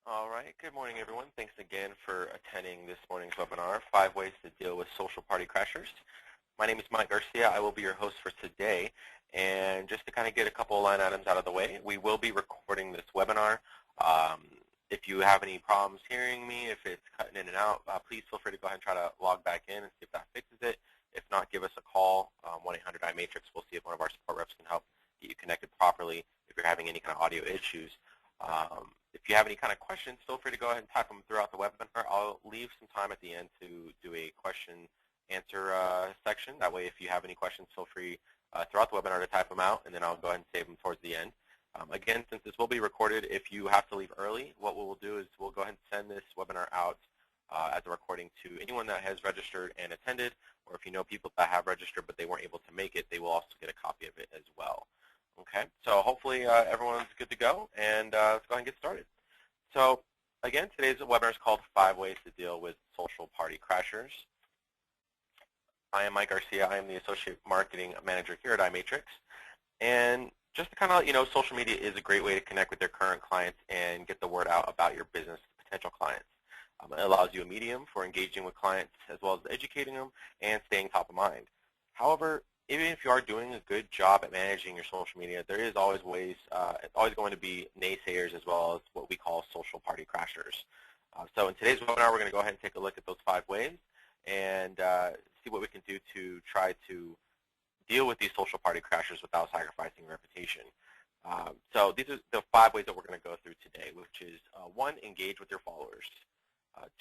All right. Good morning, everyone. Thanks again for attending this morning's webinar, 5 Ways to Deal with Social Party Crashers. My name is Mike Garcia. I will be your host for today. And just to kind of get a couple of line items out of the way, we will be recording this webinar. If you have any problems hearing me, if it's cutting in and out, please feel free to go ahead and try to log back in and see if that fixes it. If not, give us a call, 1-800-iMatrix. We'll see if one of our support reps can help get you connected properly if you're having any kind of audio issues. If you have any kind of questions, feel free to go ahead and type them throughout the webinar. I'll leave some time at the end to do a question-answer section. That way, if you have any questions, feel free throughout the webinar to type them out, and then I'll go ahead and save them towards the end. Again, since this will be recorded, if you have to leave early, what we will do is we'll go ahead and send this webinar out as a recording to anyone that has registered and attended, or if you know people that have registered but they weren't able to make it, they will also get a copy of it as well. Okay, so hopefully everyone's good to go, and let's go ahead and get started. So again, today's webinar is called 5 Ways to Deal with Social Party Crashers. I am Mike Garcia. I am the Associate Marketing Manager here at iMatrix. And just to kind of let you know, social media is a great way to connect with your current clients and get the word out about your business to potential clients. It allows you a medium for engaging with clients as well as educating them and staying top of mind. However, even if you are doing a good job at managing your social media, there is always always going to be naysayers as well as what we call social party crashers. So in today's webinar, we're going to go ahead and take a look at those 5 ways and see what we can do to try to deal with these social party crashers without sacrificing reputation. So these are the 5 ways that we're going to go through today, which is 1, engage with your followers.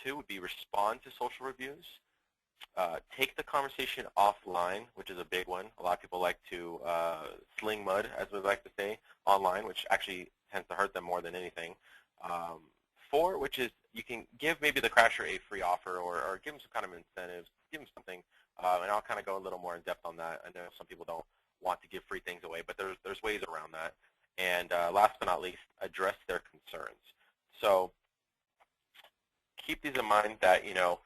2 would be respond to social reviews. Take the conversation offline, which is a big one. A lot of people like to sling mud, as we like to say, online, which actually tends to hurt them more than anything. 4, which is you can give maybe the crasher a free offer or give them some kind of incentives, give them something, and I'll kind of go a little more in depth on that. I know some people don't want to give free things away, but there's ways around that. And last but not least, address their concerns. So keep these in mind that, you know,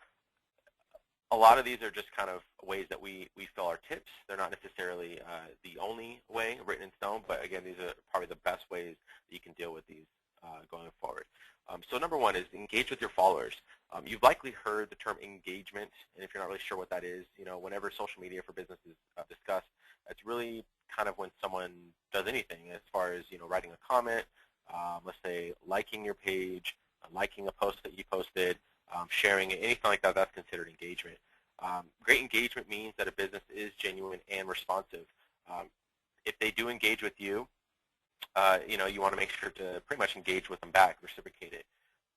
a lot of these are just kind of ways that we fill our tips. They're not necessarily the only way written in stone, but again, these are probably the best ways that you can deal with these going forward. So number 1 is engage with your followers. You've likely heard the term engagement, and if you're not really sure what that is, you know, whenever social media for business is discussed, it's really kind of when someone does anything as far as, you know, writing a comment, let's say liking your page, liking a post that you posted, sharing it, anything like that, that's considered engagement. Great engagement means that a business is genuine and responsive. If they do engage with you, you know, you want to make sure to pretty much engage with them back, reciprocate it.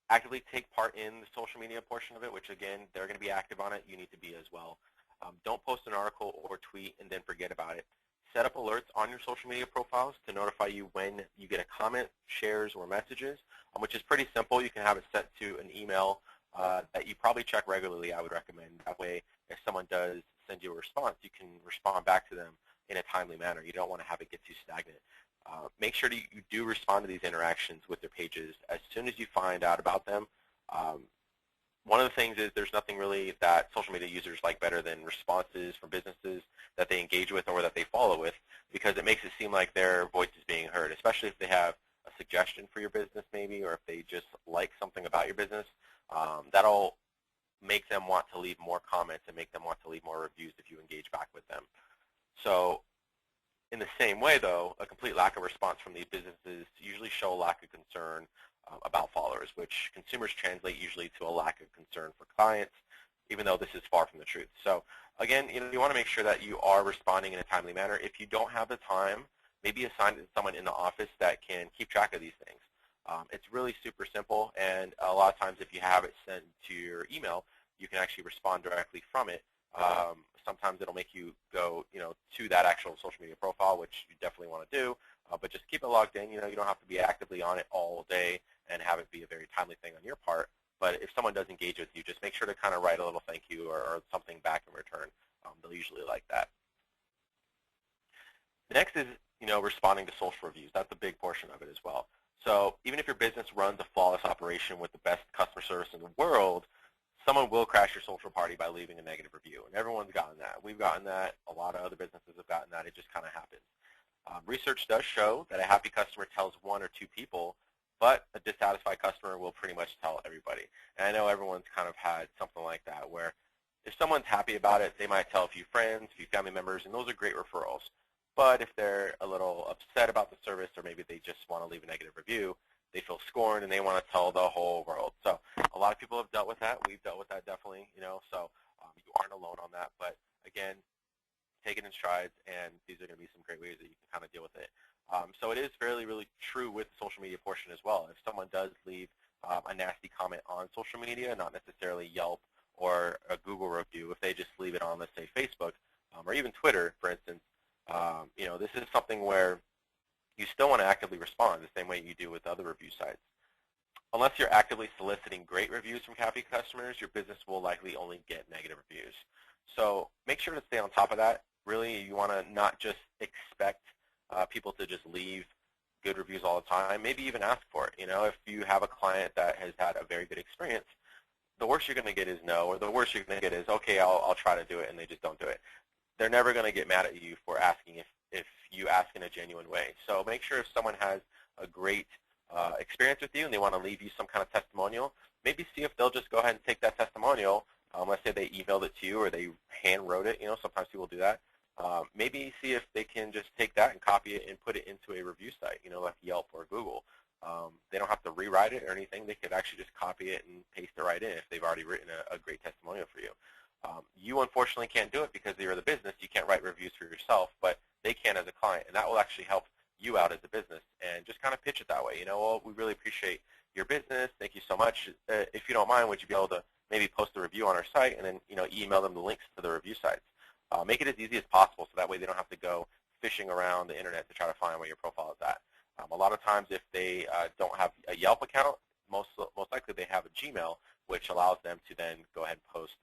Actively take part in the social media portion of it, which again, they're going to be active on it. You need to be as well. Don't post an article or tweet and then forget about it. Set up alerts on your social media profiles to notify you when you get a comment, shares, or messages, which is pretty simple. You can have it set to an email that you probably check regularly, I would recommend. That way, if someone does send you a response, you can respond back to them in a timely manner. You don't want to have it get too stagnant. Make sure that you do respond to these interactions with their pages as soon as you find out about them. One of the things is there's nothing really that social media users like better than responses from businesses that they engage with or that they follow with, because it makes it seem like their voice is being heard, especially if they have a suggestion for your business maybe, or if they just like something about your business. That'll make them want to leave more comments and make them want to leave more reviews if you engage back with them. So in the same way, though, a complete lack of response from these businesses usually show a lack of concern about followers, which consumers translate usually to a lack of concern for clients, even though this is far from the truth. So again, you know, you want to make sure that you are responding in a timely manner. If you don't have the time, maybe assign someone in the office that can keep track of these things. It's really super simple, and a lot of times if you have it sent to your email, you can actually respond directly from it. Sometimes it'll make you go, you know, to that actual social media profile, which you definitely want to do, but just keep it logged in. You know, you don't have to be actively on it all day and have it be a very timely thing on your part. But if someone does engage with you, just make sure to kind of write a little thank you or something back in return. They'll usually like that. The next is, you know, responding to social reviews. That's a big portion of it as well. So even if your business runs a flawless operation with the best customer service in the world, someone will crash your social party by leaving a negative review. And everyone's gotten that. We've gotten that. A lot of other businesses have gotten that. It just kind of happens. Research does show that a happy customer tells 1 or 2 people, but a dissatisfied customer will pretty much tell everybody. And I know everyone's kind of had something like that where if someone's happy about it, they might tell a few friends, a few family members, and those are great referrals. But if they're a little upset about the service, or maybe they just want to leave a negative review, they feel scorned and they want to tell the whole world. So a lot of people have dealt with that. We've dealt with that definitely, so you aren't alone on that. But again, take it in strides, and these are going to be some great ways that you can kind of deal with it. So it is fairly, really true with the social media portion as well. If someone does leave a nasty comment on social media, not necessarily Yelp or a Google review, if they just leave it on, let's say, Facebook or even Twitter, for instance, this is something where you still want to actively respond the same way you do with other review sites. Unless you're actively soliciting great reviews from happy customers, your business will likely only get negative reviews. So make sure to stay on top of that. Really, you want to not just expect people to just leave good reviews all the time. Maybe even ask for it. If you have a client that has had a very good experience, the worst you're going to get is no, or the worst you're going to get is, okay, I'll try to do it, and they just don't do it. They're never going to get mad at you for asking if you ask in a genuine way. So make sure if someone has a great experience with you and they want to leave you some kind of testimonial, maybe see if they'll just go ahead and take that testimonial. Let's say they emailed it to you or they hand wrote it. Sometimes people do that. Maybe see if they can just take that and copy it and put it into a review site, like Yelp or Google. They don't have to rewrite it or anything. They could actually just copy it and paste it right in if they've already written a great testimonial for you. You unfortunately can't do it because you're the business. You can't write reviews for yourself, but they can as a client, and that will actually help you out as a business. And just kind of pitch it that way. Well, we really appreciate your business. Thank you so much. If you don't mind, would you be able to maybe post a review on our site and then email them the links to the review sites? Make it as easy as possible so that way they don't have to go fishing around the internet to try to find where your profile is at. A lot of times if they don't have a Yelp account, most likely they have a Gmail, which allows them to then go ahead and post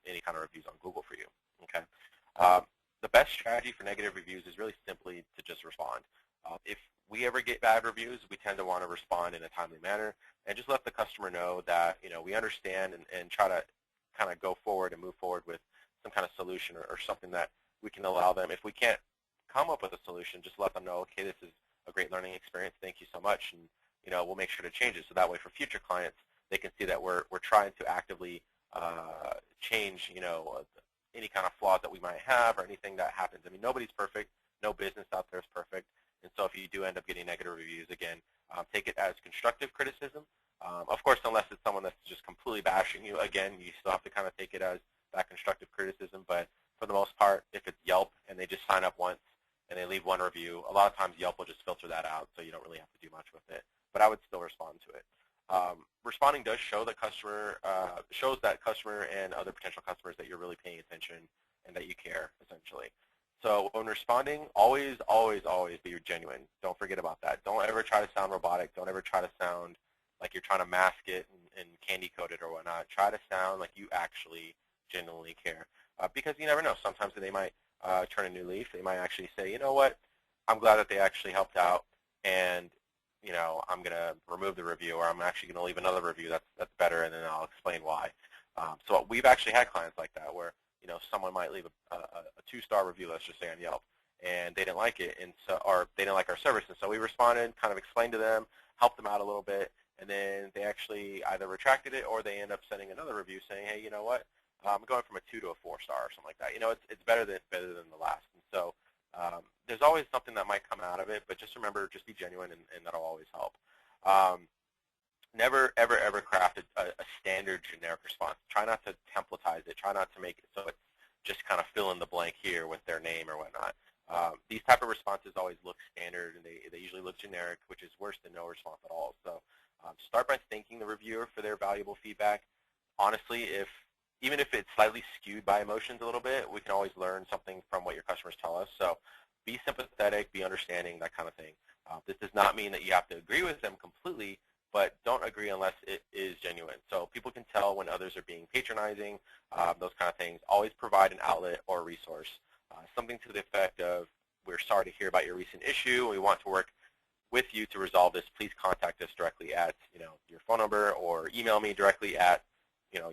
any kind of reviews on Google for you. Okay. The best strategy for negative reviews is really simply to just respond. If we ever get bad reviews, we tend to want to respond in a timely manner and just let the customer know that we understand and try to kind of go forward and move forward with some kind of solution or something that we can allow them. If we can't come up with a solution, just let them know, okay, this is a great learning experience. Thank you so much, and we'll make sure to change it so that way for future clients they can see that we're trying to actively change any kind of flaws that we might have or anything that happens. I mean, nobody's perfect. No business out there is perfect. And so if you do end up getting negative reviews, again, take it as constructive criticism. Of course, unless it's someone that's just completely bashing you, again, you still have to kind of take it as that constructive criticism. But for the most part, if it's Yelp and they just sign up once and they leave one review, a lot of times Yelp will just filter that out, so you don't really have to do much with it. But I would still respond to it. Responding does show that shows that customer and other potential customers that you're really paying attention and that you care, essentially. So when responding, always, always, always be genuine. Don't forget about that. Don't ever try to sound robotic. Don't ever try to sound like you're trying to mask it and candy coat it or whatnot. Try to sound like you actually genuinely care, because you never know. Sometimes they might turn a new leaf. They might actually say, you know what, I'm glad that they actually helped out, and I'm going to remove the review, or I'm actually going to leave another review that's better, and then I'll explain why. So we've actually had clients like that where someone might leave a 2-star review, let's just say on Yelp, and they didn't like it, or they didn't like our service, and so we responded, kind of explained to them, helped them out a little bit, and then they actually either retracted it or they end up sending another review saying, hey, you know what, I'm going from a 2 to a 4-star or something like that. It's better than the last. And so there's always something that might come out of it, but just remember, just be genuine, and that'll always help. Never, ever, ever craft a standard generic response. Try not to templatize it. Try not to make it so it's just kind of fill in the blank here with their name or whatnot. These type of responses always look standard, and they usually look generic, which is worse than no response at all. So start by thanking the reviewer for their valuable feedback. Honestly, even if it's slightly skewed by emotions a little bit, we can always learn something from what your customers tell us. So be sympathetic, be understanding, that kind of thing. This does not mean that you have to agree with them completely, but don't agree unless it is genuine. So people can tell when others are being patronizing, those kind of things. Always provide an outlet or a resource. Something to the effect of, we're sorry to hear about your recent issue. We want to work with you to resolve this. Please contact us directly at your phone number, or email me directly at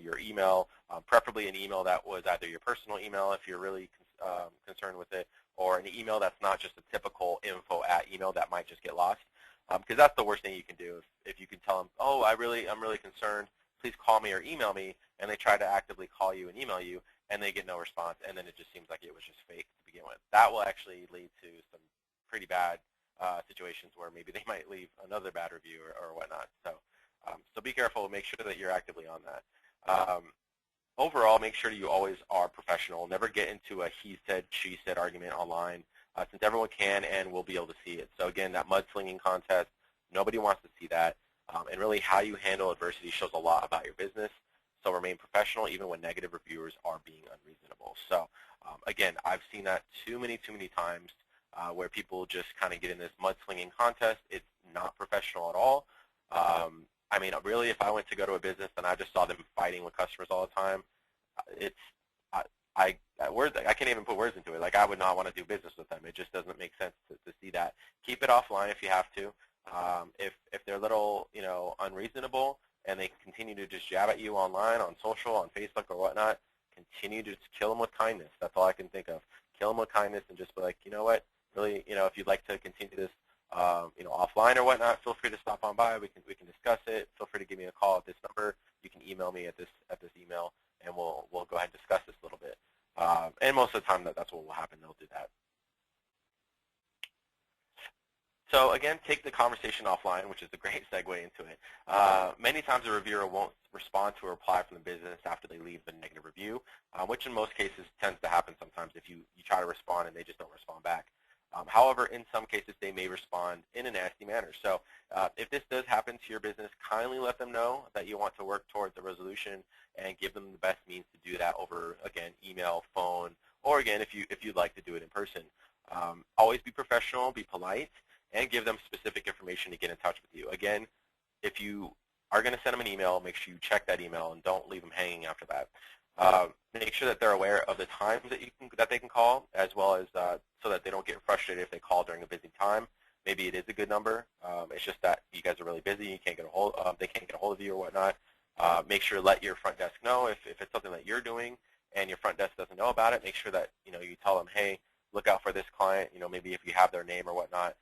your email, preferably an email that was either your personal email if you're really concerned with it, or an email that's not just a typical info at email that might just get lost. because that's the worst thing you can do. If you can tell them, oh, I'm really concerned, please call me or email me, and they try to actively call you and email you, and they get no response, and then it just seems like it was just fake to begin with. That will actually lead to some pretty bad situations where maybe they might leave another bad review or whatnot. So be careful. Make sure that you're actively on that. Overall, make sure you always are professional. Never get into a he said, she said argument online, since everyone can and will be able to see it. So again, that mudslinging contest, nobody wants to see that. And really how you handle adversity shows a lot about your business. So remain professional even when negative reviewers are being unreasonable. So again, I've seen that too many times where people just kind of get in this mudslinging contest. It's not professional at all. I mean, really, if I went to go to a business and I just saw them fighting with customers all the time, I can't even put words into it. Like, I would not want to do business with them. It just doesn't make sense to see that. Keep it offline if you have to. If they're a little, unreasonable and they continue to just jab at you online, on social, on Facebook or whatnot, continue to just kill them with kindness. That's all I can think of. Kill them with kindness and just be like, you know what, really, if you'd like to continue this, offline or whatnot, feel free to stop on by. We can discuss it. Feel free to give me a call at this number. You can email me at this email, and we'll go ahead and discuss this a little bit. And most of the time, that's what will happen. They'll do that. So again, take the conversation offline, which is a great segue into it. Many times a reviewer won't respond to a reply from the business after they leave the negative review, which in most cases tends to happen sometimes if you try to respond and they just don't respond back. However, in some cases, they may respond in a nasty manner. So if this does happen to your business, kindly let them know that you want to work towards a resolution and give them the best means to do that over, again, email, phone, or again, if you'd like to do it in person. Always be professional, be polite, and give them specific information to get in touch with you. Again, if you are going to send them an email, make sure you check that email and don't leave them hanging after that. Make sure that they're aware of the times that they can call, as well as so that they don't get frustrated if they call during a busy time. Maybe it is a good number. It's just that you guys are really busy. You can't get a hold. They can't get a hold of you or whatnot. Make sure to let your front desk know if it's something that you're doing and your front desk doesn't know about it. Make sure that you tell them, hey, look out for this client. Maybe if you have their name or whatnot.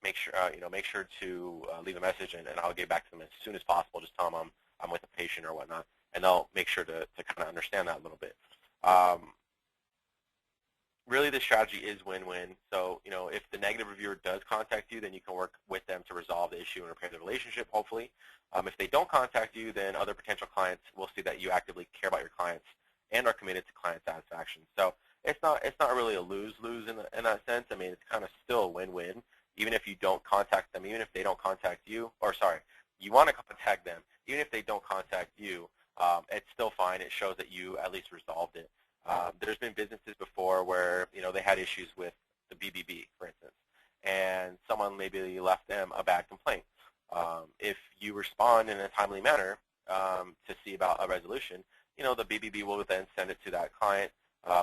Make sure to leave a message, and I'll get back to them as soon as possible. Just tell them I'm with a patient or whatnot, and they'll make sure to kind of understand that a little bit. Really, the strategy is win-win. So, if the negative reviewer does contact you, then you can work with them to resolve the issue and repair the relationship, hopefully. If they don't contact you, then other potential clients will see that you actively care about your clients and are committed to client satisfaction. So it's not really a lose-lose in that sense. I mean, it's kind of still a win-win. Even if you don't contact them, even if they don't contact you, or sorry, you want to contact them, even if they don't contact you, it's still fine. It shows that you at least resolved it. There's been businesses before where they had issues with the BBB, for instance, and someone maybe left them a bad complaint. If you respond in a timely manner to see about a resolution, the BBB will then send it to that client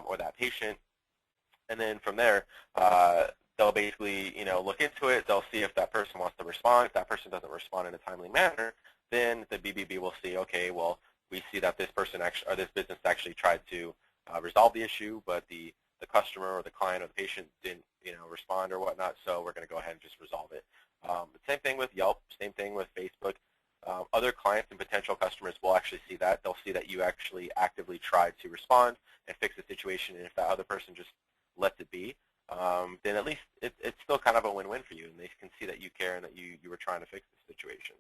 or that patient, and then from there, they'll basically look into it. They'll see if that person wants to respond. If that person doesn't respond in a timely manner, then the BBB will see, okay, well, we see that this person actually, or this business actually tried to resolve the issue, but the customer or the client or the patient didn't respond or whatnot, so we're going to go ahead and just resolve it. Same thing with Yelp, same thing with Facebook. Other clients and potential customers will actually see that. They'll see that you actually actively tried to respond and fix the situation, and if that other person just lets it be, then at least it's still kind of a win-win for you, and they can see that you care and that you were trying to fix the situation.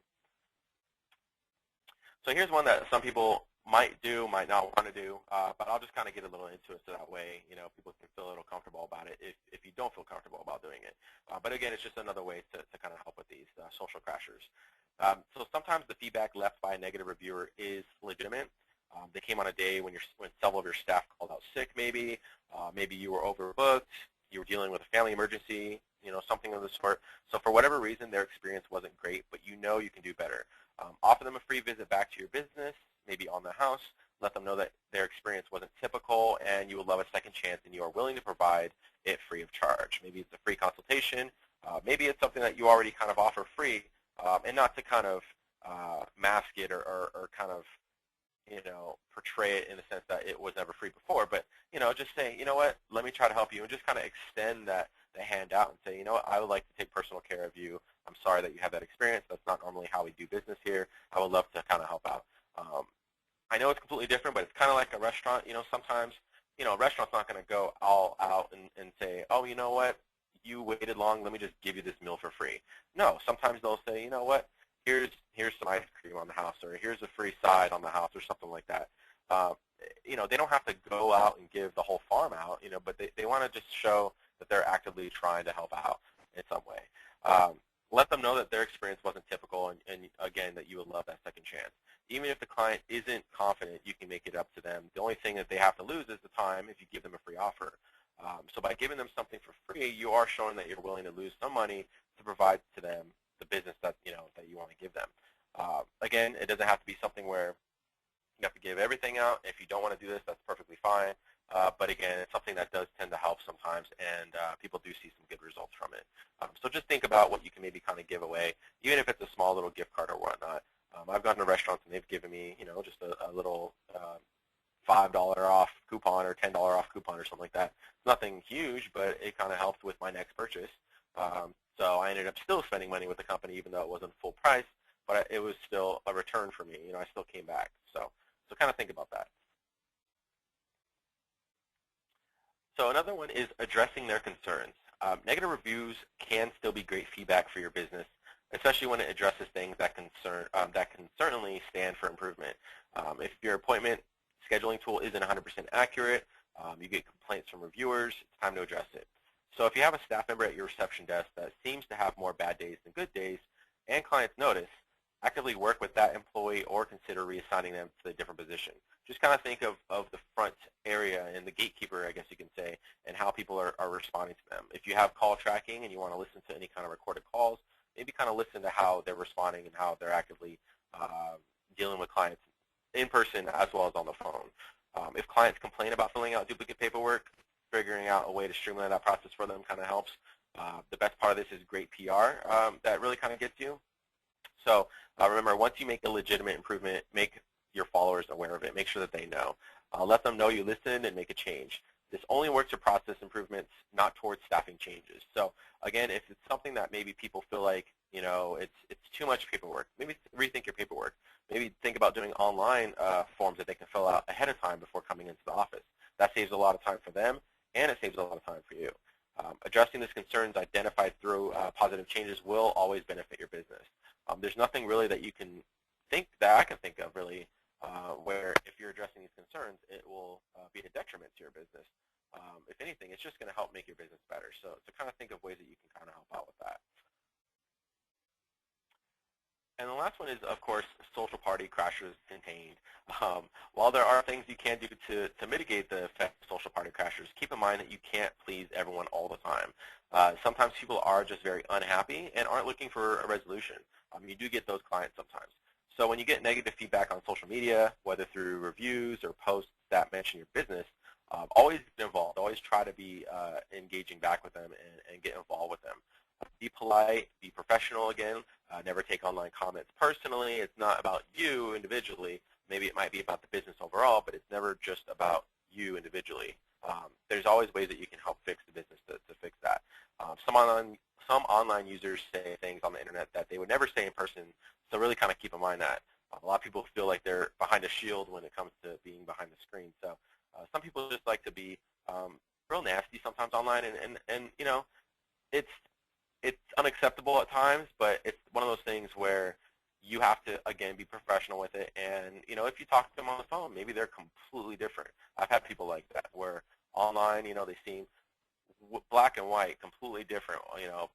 So here's one that some people might do, might not want to do, but I'll just kind of get a little into it so that way people can feel a little comfortable about it if you don't feel comfortable about doing it. But again, it's just another way to kind of help with these social crashers. So sometimes the feedback left by a negative reviewer is legitimate. They came on a day when several of your staff called out sick, maybe you were overbooked, you were dealing with a family emergency, something of the sort. So for whatever reason, their experience wasn't great, but you can do better. Offer them a free visit back to your business, maybe on the house. Let them know that their experience wasn't typical and you would love a second chance and you are willing to provide it free of charge. Maybe it's a free consultation. Maybe it's something that you already kind of offer free, and not to kind of mask it or kind of portray it in the sense that it was never free before, but, just say, you know what, let me try to help you, and just kind of extend the hand out and say, you know what, I would like to take personal care of you. I'm sorry that you have that experience. That's not normally how we do business here. I would love to kind of help out. I know it's completely different, but it's kind of like a restaurant. Sometimes, a restaurant's not going to go all out and say, oh, you know what, you waited long, let me just give you this meal for free. No, sometimes they'll say, you know what, here's some ice cream on the house, or here's a free side on the house, or something like that. They don't have to go out and give the whole farm out, but they want to just show that they're actively trying to help out in some way. Let them know that their experience wasn't typical, and again, that you would love that second chance. Even if the client isn't confident, you can make it up to them. The only thing that they have to lose is the time if you give them a free offer. So by giving them something for free, you are showing that you're willing to lose some money to provide to them the business that that you want to give them. Again, it doesn't have to be something where you have to give everything out. If you don't want to do this, that's perfectly fine. But again, it's something that does tend to help sometimes, and people do see some good results from it. So just think about what you can maybe kind of give away, even if it's a small little gift card or whatnot. I've gone to restaurants and they've given me, just a little $5 off coupon or $10 off coupon or something like that. It's nothing huge, but it kind of helped with my next purchase. So I ended up still spending money with the company, even though it wasn't full price, but it was still a return for me. I still came back. So kind of think about that. So another one is addressing their concerns. Negative reviews can still be great feedback for your business, especially when it addresses things that can certainly stand for improvement. If your appointment scheduling tool isn't 100% accurate, you get complaints from reviewers, it's time to address it. So if you have a staff member at your reception desk that seems to have more bad days than good days, and clients notice, actively work with that employee or consider reassigning them to a different position. Just kind of think of the front area and the gatekeeper, I guess you can say, and how people are responding to them. If you have call tracking and you want to listen to any kind of recorded calls, maybe kind of listen to how they're responding and how they're actively dealing with clients in person as well as on the phone. If clients complain about filling out duplicate paperwork, figuring out a way to streamline that process for them kind of helps. The best part of this is great PR that really kind of gets you. So remember, once you make a legitimate improvement, make your followers aware of it. Make sure that they know. Let them know you listened and make a change. This only works to process improvements, not towards staffing changes. So again, if it's something that maybe people feel like, it's too much paperwork, maybe rethink your paperwork. Maybe think about doing online forms that they can fill out ahead of time before coming into the office. That saves a lot of time for them, and it saves a lot of time for you. Addressing these concerns identified through positive changes will always benefit your business. There's nothing really that you can think, that I can think of really, where if you're addressing these concerns, it will be a detriment to your business. If anything, it's just going to help make your business better. So kind of think of ways that you can kind of help out with that. And the last one is, of course, social party crashers contained. While there are things you can do to mitigate the effect of social party crashers, keep in mind that you can't please everyone all the time. Sometimes people are just very unhappy and aren't looking for a resolution. You do get those clients sometimes. So when you get negative feedback on social media, whether through reviews or posts that mention your business, always get involved. Always try to be engaging back with them and get involved with them. Be polite, be professional again, never take online comments personally. It's not about you individually. Maybe it might be about the business overall, but it's never just about you individually. There's always ways that you can help fix the business to fix that. Some online users say things on the internet that they would never say in person, so really kind of keep in mind that. A lot of people feel like they're behind a shield when it comes to being behind the screen. So some people just like to be real nasty sometimes online, and it's unacceptable at times, but it's one of those things where you have to, again, be professional with it. And, if you talk to them on the phone, maybe they're completely different. I've had people like that where online, they seem black and white, completely different,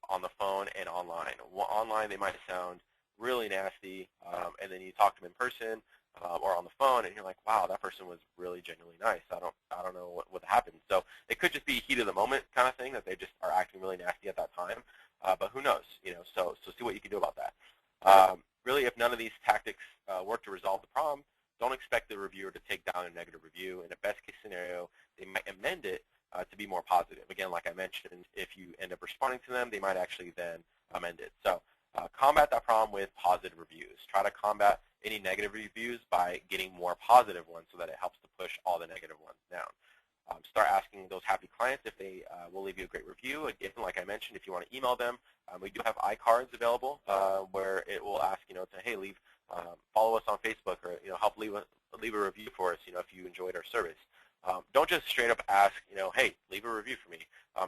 on the phone and online. Online, they might sound really nasty, and then you talk to them in person or on the phone, and you're like, wow, that person was really genuinely nice. I don't know what happened. So it could just be heat of the moment kind of thing, that they just are acting really nasty at that time. But who knows? So see what you can do about that. Really, if none of these tactics work to resolve the problem, don't expect the reviewer to take down a negative review. In a best-case scenario, they might amend it to be more positive. Again, like I mentioned, if you end up responding to them, they might actually then amend it. So Combat that problem with positive reviews. Try to combat any negative reviews by getting more positive ones so that it helps to push all the negative ones down. Start asking those happy clients if they will leave you a great review. Again, like I mentioned, if you want to email them, we do have iCards available where it will ask, to, hey, follow us on Facebook, or help leave a review for us, if you enjoyed our service. Don't just straight up ask, hey, leave a review for me.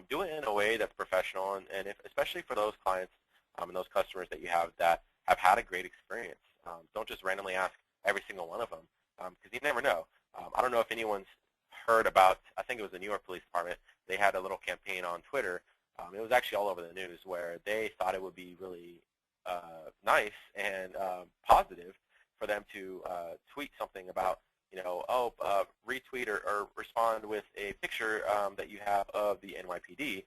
Do it in a way that's professional, and especially for those clients and those customers that you have that have had a great experience. Don't just randomly ask every single one of them, because you never know. I don't know if anyone's heard about, I think it was the New York Police Department, they had a little campaign on Twitter. It was actually all over the news, where they thought it would be really nice and positive for them to tweet something about, retweet or respond with a picture that you have of the NYPD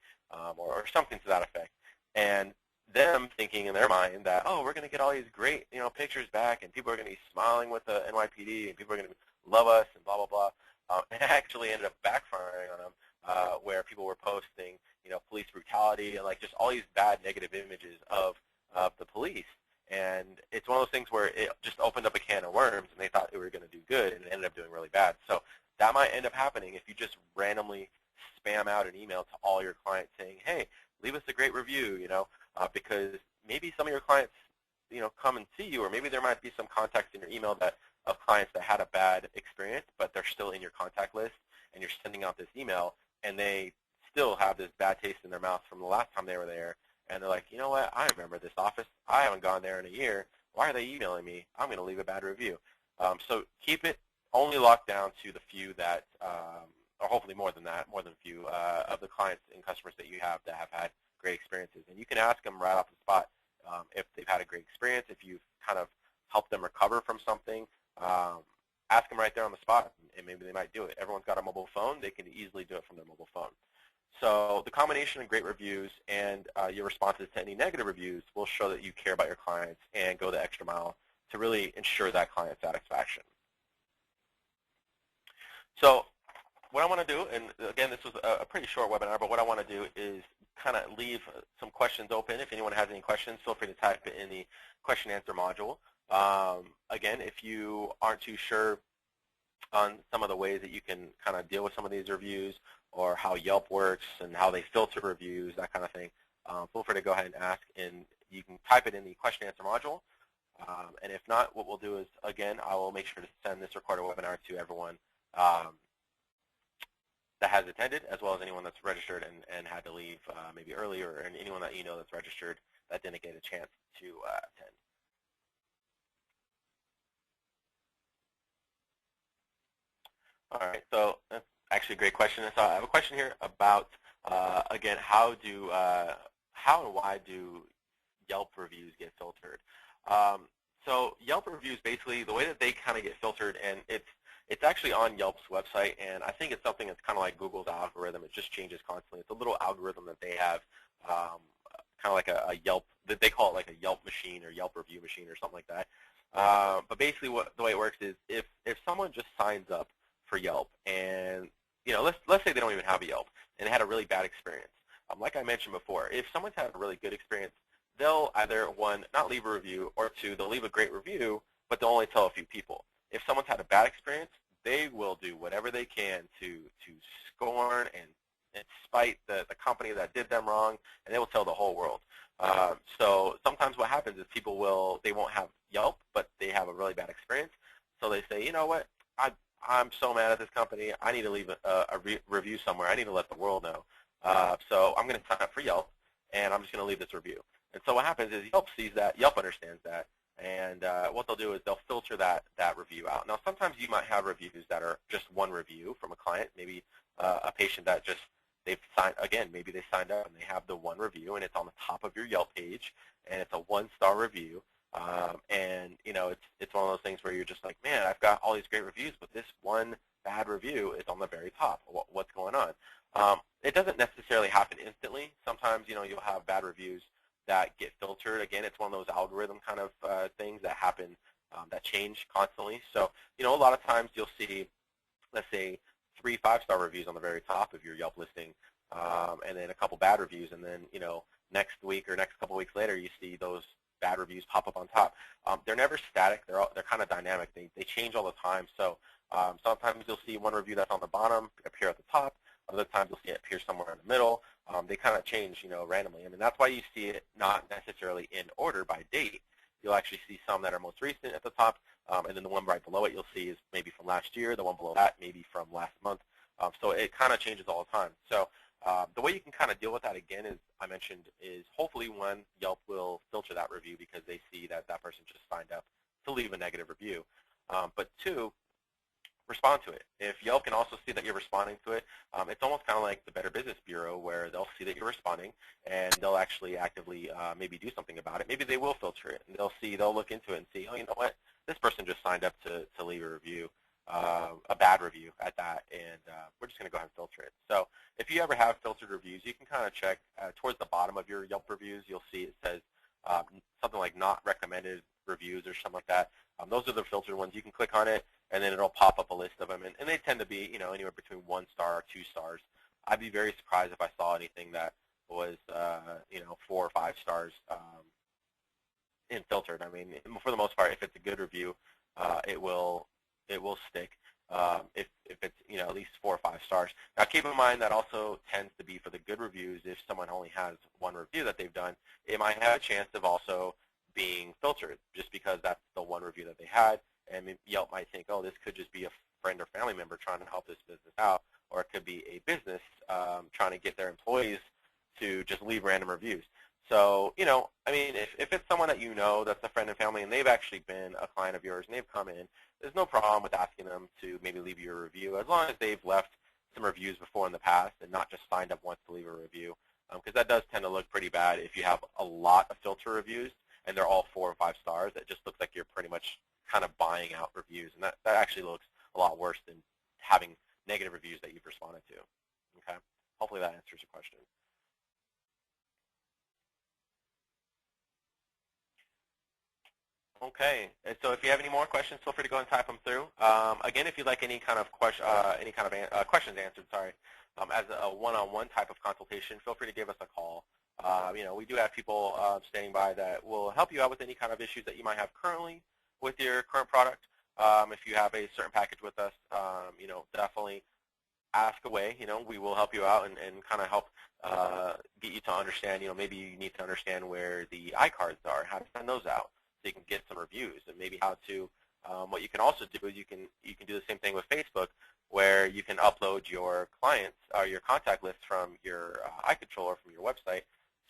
or something to that effect. And them thinking in their mind that, oh, we're going to get all these great, pictures back, and people are going to be smiling with the NYPD, and people are going to love us, and blah, blah, blah. It actually ended up backfiring on them, where people were posting, police brutality and just all these bad negative images of the police. And it's one of those things where it just opened up a can of worms, and they thought they were going to do good, and it ended up doing really bad. So that might end up happening if you just randomly spam out an email to all your clients saying, hey, leave us a great review, because maybe some of your clients, come and see you, or maybe there might be some contacts in your email of clients that had a bad experience, but they're still in your contact list, and you're sending out this email, and they still have this bad taste in their mouth from the last time they were there, and they're like, you know what, I remember this office. I haven't gone there in a year. Why are they emailing me? I'm going to leave a bad review. So keep it only locked down to the few that, or hopefully more than that, more than a few of the clients and customers that you have that have had great experiences. And you can ask them right off the spot if they've had a great experience, if you've kind of helped them recover from something. Ask them right there on the spot, and maybe they might do it. Everyone's got a mobile phone. They can easily do it from their mobile phone. So the combination of great reviews and your responses to any negative reviews will show that you care about your clients and go the extra mile to really ensure that client satisfaction. So what I want to do, and again, this was a pretty short webinar, but what I want to do is kind of leave some questions open. If anyone has any questions, feel free to type it in the question answer module. Again, if you aren't too sure on some of the ways that you can kind of deal with some of these reviews, or how Yelp works and how they filter reviews, that kind of thing, feel free to go ahead and ask, and you can type it in the question answer module. And if not, what we'll do is, again, I will make sure to send this recorded webinar to everyone that has attended, as well as anyone that's registered and had to leave maybe earlier, and anyone that that's registered that didn't get a chance to attend. All right, so that's actually a great question. So I have a question here about, again, how and why do Yelp reviews get filtered? So Yelp reviews, basically, the way that they kind of get filtered, and it's actually on Yelp's website, and I think it's something that's kind of like Google's algorithm. It just changes constantly. It's a little algorithm that they have, kind of like a Yelp, that they call it like a Yelp machine or Yelp review machine or something like that. But basically, the way it works is if someone just signs up for Yelp, and let's say they don't even have a Yelp and they had a really bad experience. Like I mentioned before, if someone's had a really good experience, they'll either, one, not leave a review, or two, they'll leave a great review, but they'll only tell a few people. If someone's had a bad experience, they will do whatever they can to scorn and spite the company that did them wrong, and they will tell the whole world. So sometimes what happens is people they won't have Yelp, but they have a really bad experience, so they say, you know what, I'm so mad at this company. I need to leave a review somewhere. I need to let the world know. So I'm going to sign up for Yelp, and I'm just going to leave this review. And so what happens is Yelp sees that, Yelp understands that, and what they'll do is they'll filter that review out. Now, sometimes you might have reviews that are just one review from a client, maybe a patient that just maybe they signed up and they have the one review, and it's on the top of your Yelp page, and it's a one-star review. And it's one of those things where you're just like, man, I've got all these great reviews, but this one bad review is on the very top. What's going on? It doesn't necessarily happen instantly. Sometimes you'll have bad reviews that get filtered. Again, it's one of those algorithm kind of things that happen that change constantly. So a lot of times you'll see, let's say, 3 5-star reviews on the very top of your Yelp listing, and then a couple bad reviews, and then next week or next couple weeks later you see those bad reviews pop up on top. They're never static. They're kind of dynamic. They change all the time. So sometimes you'll see one review that's on the bottom appear at the top. Other times you'll see it appear somewhere in the middle. They kind of change, randomly. I mean, that's why you see it not necessarily in order by date. You'll actually see some that are most recent at the top, and then the one right below it you'll see is maybe from last year. The one below that maybe from last month. So it kind of changes all the time. So the way you can kind of deal with that, again, as I mentioned, is hopefully one, Yelp will filter that review because they see that that person just signed up to leave a negative review. But two, respond to it. If Yelp can also see that you're responding to it, it's almost kind of like the Better Business Bureau where they'll see that you're responding and they'll actually actively maybe do something about it. Maybe they will filter it, and they'll look into it and see, oh, you know what, this person just signed up to leave a review, a bad review at that, and we're just going to go ahead and filter it. So if you ever have filtered reviews, you can kind of check towards the bottom of your Yelp reviews. You'll see it says something like not recommended reviews or something like that. Those are the filtered ones. You can click on it, and then it'll pop up a list of them, and they tend to be, anywhere between 1 star or 2 stars. I'd be very surprised if I saw anything that was, 4 or 5 stars in filtered. I mean, for the most part, if it's a good review, it will stick. If it's at least 4 or 5 stars. Now, keep in mind that also tends to be for the good reviews. If someone only has one review that they've done, it might have a chance of also being filtered just because that's the one review that they had. And Yelp might think, oh, this could just be a friend or family member trying to help this business out, or it could be a business trying to get their employees to just leave random reviews. So, I mean, if it's someone that you know that's a friend and family and they've actually been a client of yours and they've come in, there's no problem with asking them to maybe leave you a review as long as they've left some reviews before in the past and not just signed up once to leave a review, because that does tend to look pretty bad if you have a lot of filter reviews and they're all 4 or 5 stars. It just looks like you're pretty much kind of buying out reviews, and that actually looks a lot worse than having negative reviews that you've responded to. Okay? Hopefully that answers your question. Okay, and so if you have any more questions, feel free to go and type them through. Again, if you'd like any kind of questions answered, as a one-on-one type of consultation, feel free to give us a call. We do have people standing by that will help you out with any kind of issues that you might have currently with your current product. If you have a certain package with us, definitely ask away. We will help you out and kind of help get you to understand. Maybe you need to understand where the iCards are, how to send those out, so you can get some reviews, and maybe how to. What you can also do is you can do the same thing with Facebook, where you can upload your clients or your contact list from your iController from your website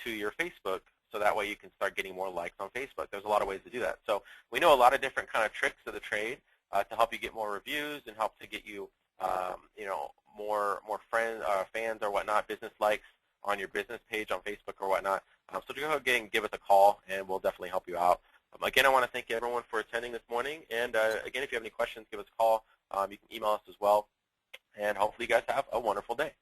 to your Facebook, so that way you can start getting more likes on Facebook. There's a lot of ways to do that. So we know a lot of different kind of tricks of the trade to help you get more reviews and help to get you, more friends, fans or whatnot, business likes on your business page on Facebook or whatnot. So go ahead and give us a call, and we'll definitely help you out. Again, I want to thank everyone for attending this morning. And again, if you have any questions, give us a call. You can email us as well. And hopefully you guys have a wonderful day.